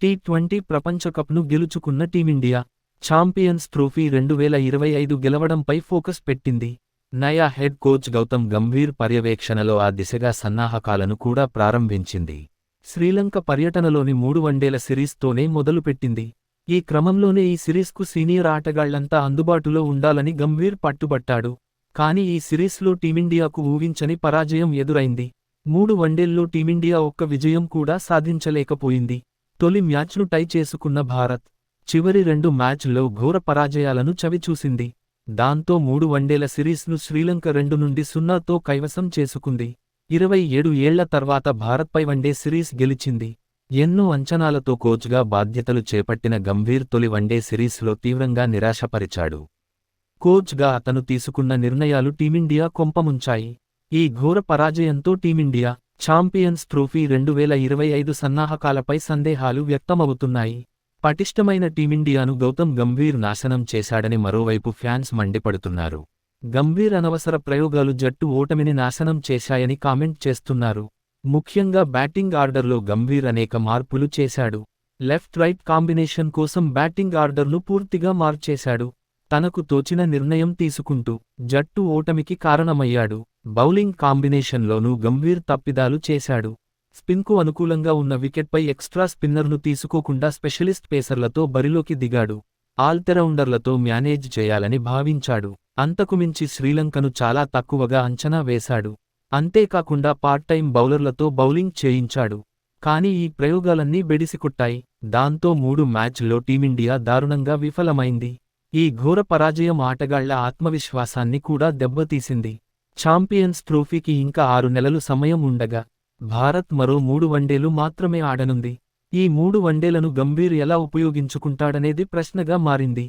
T20 ప్రపంచకప్ను గెలుచుకున్న team India champions trophy 2025 గెలవడంపై focus పెట్టింది. నయా హెడ్ కోచ్ గౌతమ్ గంభీర్ పర్యవేక్షణలో ఆ దిశగా సన్నాహకాలను కూడా ప్రారంభించింది. శ్రీలంక పర్యటనలోని 3 వన్డేల సిరీస్తోనే మొదలుపెట్టింది. ఈ క్రమంలోనే ఈ సిరీస్కు సీనియర్ ఆటగాళ్లంతా అందుబాటులో ఉండాలని గంభీర్ పట్టుబట్టాడు. కానీ ఈ సిరీస్లో టీమిండియాకు ఊహించని పరాజయం ఎదురైంది. 3 వన్డేల్లో టీమిండియా ఒక్క విజయం కూడా సాధించలేకపోయింది. తొలి మ్యాచ్ను టై చేసుకున్న భారత్ చివరి 2 మ్యాచ్ల్లో ఘోర పరాజయాలను చవిచూసింది. దాంతో 3 వన్డేల సిరీస్ను శ్రీలంక 2-0తో కైవసం చేసుకుంది. 27 ఏళ్ల తర్వాత భారత్పై వన్డే సిరీస్ గెలిచింది. ఎన్నో అంచనాలతో కోచ్గా బాధ్యతలు చేపట్టిన గంభీర్ తొలి వన్డే సిరీస్లో తీవ్రంగా నిరాశపరిచాడు. కోచ్గా అతను తీసుకున్న నిర్ణయాలు టీమిండియా కొంపముంచాయి. ఈ ఘోర పరాజయంతో టీమిండియా ఛాంపియన్స్ ట్రోఫీ 2025 సన్నాహకాలపై సందేహాలు వ్యక్తమవుతున్నాయి. పటిష్టమైన టీమిండియాను గౌతమ్ గంభీర్ నాశనం చేశాడని మరోవైపు ఫ్యాన్స్ మండిపడుతున్నారు. గంభీర్ అనవసర ప్రయోగాలు జట్టు ఓటమిని నాశనం చేశాయని కామెంట్ చేస్తున్నారు. ముఖ్యంగా బ్యాటింగ్ ఆర్డర్లో గంభీర్ అనేక మార్పులు చేశాడు. లెఫ్ట్ రైట్ కాంబినేషన్ కోసం బ్యాటింగ్ ఆర్డర్ను పూర్తిగా మార్చేశాడు. తనకు తోచిన నిర్ణయం తీసుకుంటూ జట్టు ఓటమికి కారణమయ్యాడు. బౌలింగ్ కాంబినేషన్లోనూ గంభీర్ తప్పిదాలు చేశాడు. స్పిన్కు అనుకూలంగా ఉన్న వికెట్పై ఎక్స్ట్రా స్పిన్నర్ను తీసుకోకుండా స్పెషలిస్ట్ పేసర్లతో బరిలోకి దిగాడు. ఆల్రౌండర్లతో మేనేజ్ చేయాలని భావించాడు. అంతకుమించి శ్రీలంకను చాలా తక్కువగా అంచనా వేశాడు. అంతేకాకుండా పార్ట్ టైం బౌలర్లతో బౌలింగ్ చేయించాడు. కానీ ఈ ప్రయోగాలన్నీ బెడిసికొట్టాయి. దాంతో 3 మ్యాచ్ల్లో టీమిండియా దారుణంగా విఫలమైంది. ఈ ఘోర పరాజయం ఆటగాళ్ల ఆత్మవిశ్వాసాన్ని కూడా దెబ్బతీసింది. ఛాంపియన్స్ ట్రోఫీకి ఇంకా 6 నెలలు సమయం ఉండగా భారత్ మరో 3 వన్డేలు మాత్రమే ఆడనుంది. ఈ 3 వన్డేలను గంభీర్ ఎలా ఉపయోగించుకుంటాడనేది ప్రశ్నగా మారింది.